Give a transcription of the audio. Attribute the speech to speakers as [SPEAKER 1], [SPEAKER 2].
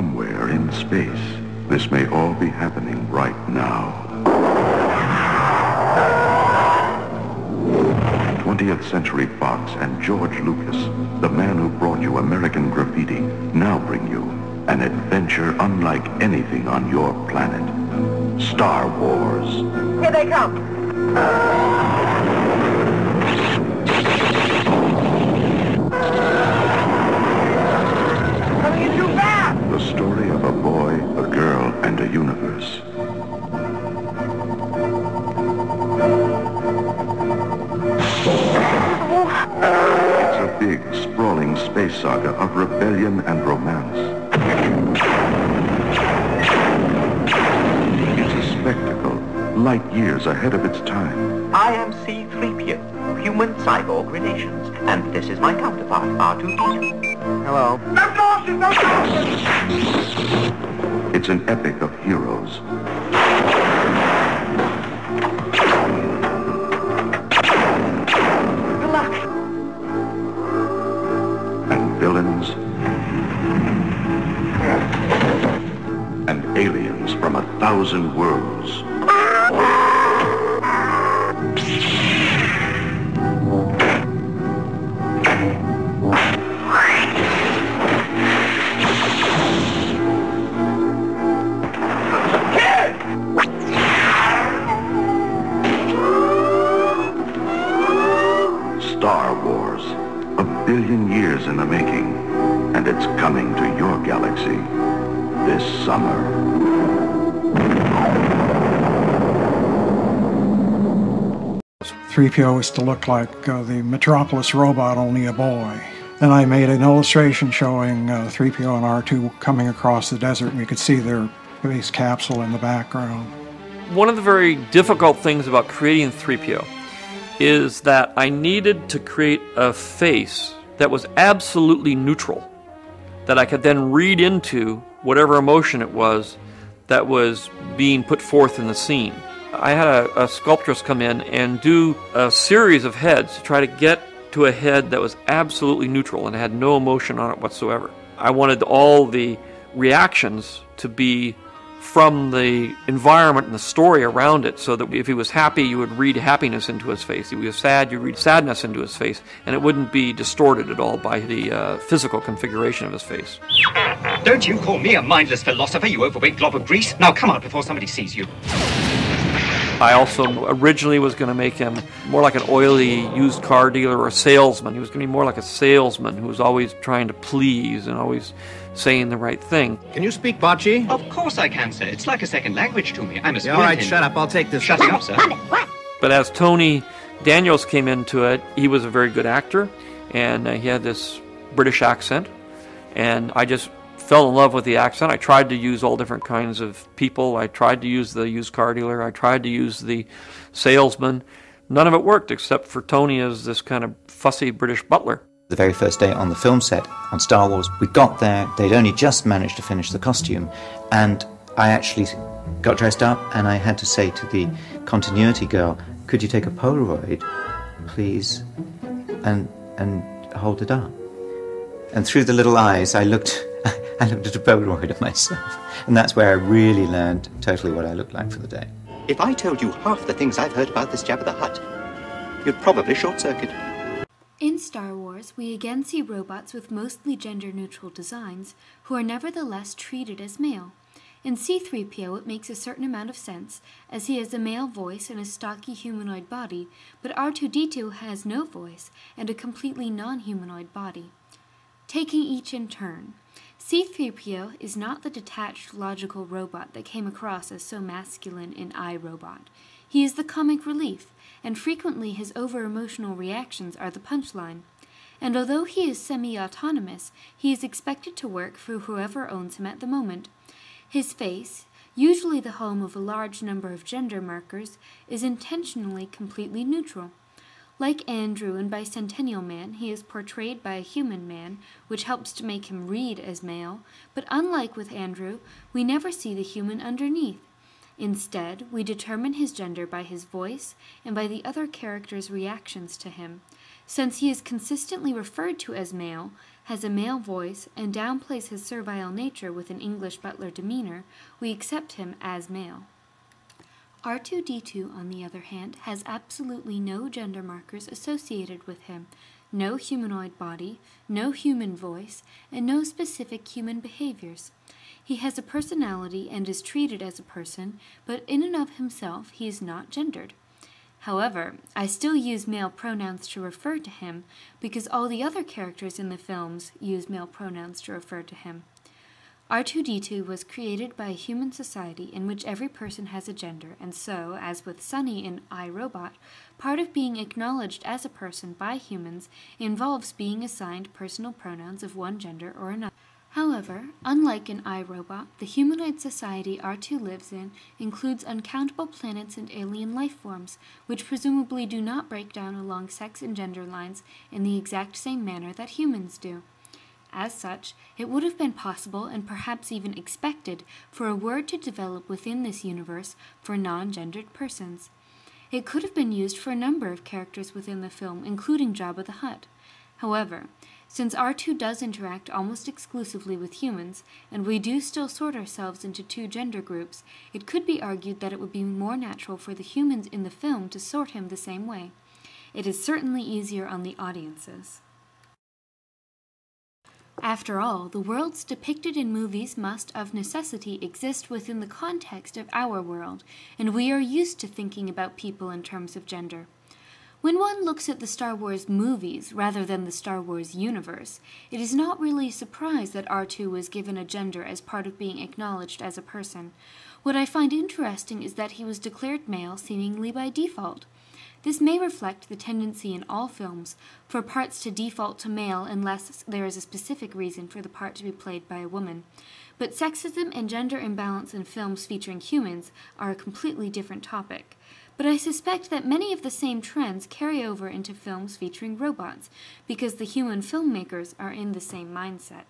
[SPEAKER 1] somewhere in space. This may all be happening right now. 20th Century Fox and George Lucas, the man who brought you American Graffiti, now bring you an adventure unlike anything on your planet. Star Wars.
[SPEAKER 2] Here they come. Coming in too fast!
[SPEAKER 1] The story of a boy, a girl, and a universe. It's a big, sprawling space saga of rebellion and romance. It's a spectacle, light years ahead of its time.
[SPEAKER 2] I am C-3PO, human cyborg relations, and this is my counterpart, R2-D2. Hello. No Dawson! No Dawson!
[SPEAKER 1] It's an epic of heroes.
[SPEAKER 2] Good luck.
[SPEAKER 1] And villains. And aliens from 1,000 worlds. Star Wars, 1 billion years in the making, and it's coming to your galaxy this summer.
[SPEAKER 3] 3PO is to look like the Metropolis robot, only a boy. Then I made an illustration showing 3PO and R2 coming across the desert, and we could see their base capsule in the background.
[SPEAKER 4] One of the very difficult things about creating 3PO is that I needed to create a face that was absolutely neutral, that I could then read into whatever emotion it was that was being put forth in the scene. I had a sculptress come in and do a series of heads to try to get to a head that was absolutely neutral and had no emotion on it whatsoever. I wanted all the reactions to be from the environment and the story around it, so that if he was happy, you would read happiness into his face. If he was sad, you'd read sadness into his face, and it wouldn't be distorted at all by the physical configuration of his face.
[SPEAKER 5] Don't you call me a mindless philosopher, you overweight glob of grease. Now come out before somebody sees you.
[SPEAKER 4] I also originally was going to make him more like an oily used car dealer or a salesman. He was going to be more like a salesman who was always trying to please and always saying the right thing.
[SPEAKER 6] Can you speak Bocce?
[SPEAKER 5] Of course I can, sir. It's like a second language to me. I'm a
[SPEAKER 6] Yeah, all right, shut up. I'll take this.
[SPEAKER 5] Shutting up, sir.
[SPEAKER 4] But as Tony Daniels came into it, he was a very good actor, and he had this British accent, and I just fell in love with the accent. I tried to use all different kinds of people. I tried to use the used car dealer. I tried to use the salesman. None of it worked except for Tony as this kind of fussy British butler.
[SPEAKER 7] The very first day on the film set on Star Wars, we got there, they'd only just managed to finish the costume, and I actually got dressed up and I had to say to the continuity girl, could you take a Polaroid, please, and hold it up? And through the little eyes, I looked at a Polaroid of myself, and that's where I really learned totally what I looked like for the day.
[SPEAKER 5] If I told you half the things I've heard about this Jabba the Hutt, you'd probably short-circuit.
[SPEAKER 8] In Star Wars, we again see robots with mostly gender-neutral designs, who are nevertheless treated as male. In C-3PO, it makes a certain amount of sense, as he has a male voice and a stocky humanoid body, but R2-D2 has no voice and a completely non-humanoid body. Taking each in turn, C-3PO is not the detached, logical robot that came across as so masculine in iRobot. He is the comic relief, and frequently his over-emotional reactions are the punchline. And although he is semi-autonomous, he is expected to work for whoever owns him at the moment. His face, usually the home of a large number of gender markers, is intentionally completely neutral. Like Andrew in Bicentennial Man, he is portrayed by a human man, which helps to make him read as male, but unlike with Andrew, we never see the human underneath. Instead, we determine his gender by his voice and by the other characters' reactions to him. Since he is consistently referred to as male, has a male voice, and downplays his servile nature with an English butler demeanor, we accept him as male. R2-D2, on the other hand, has absolutely no gender markers associated with him, no humanoid body, no human voice, and no specific human behaviors. He has a personality and is treated as a person, but in and of himself he is not gendered. However, I still use male pronouns to refer to him because all the other characters in the films use male pronouns to refer to him. R2-D2 was created by a human society in which every person has a gender, and so, as with Sonny in I, Robot, part of being acknowledged as a person by humans involves being assigned personal pronouns of one gender or another. However, unlike in I, Robot, the humanoid society R2 lives in includes uncountable planets and alien life forms, which presumably do not break down along sex and gender lines in the exact same manner that humans do. As such, it would have been possible and perhaps even expected for a word to develop within this universe for non-gendered persons. It could have been used for a number of characters within the film, including Jabba the Hutt. However, since R2 does interact almost exclusively with humans, and we do still sort ourselves into two gender groups, it could be argued that it would be more natural for the humans in the film to sort him the same way. It is certainly easier on the audiences. After all, the worlds depicted in movies must of necessity exist within the context of our world, and we are used to thinking about people in terms of gender. When one looks at the Star Wars movies rather than the Star Wars universe, it is not really a surprise that R2 was given a gender as part of being acknowledged as a person. What I find interesting is that he was declared male seemingly by default. This may reflect the tendency in all films for parts to default to male unless there is a specific reason for the part to be played by a woman. But sexism and gender imbalance in films featuring humans are a completely different topic. But I suspect that many of the same trends carry over into films featuring robots, because the human filmmakers are in the same mindset.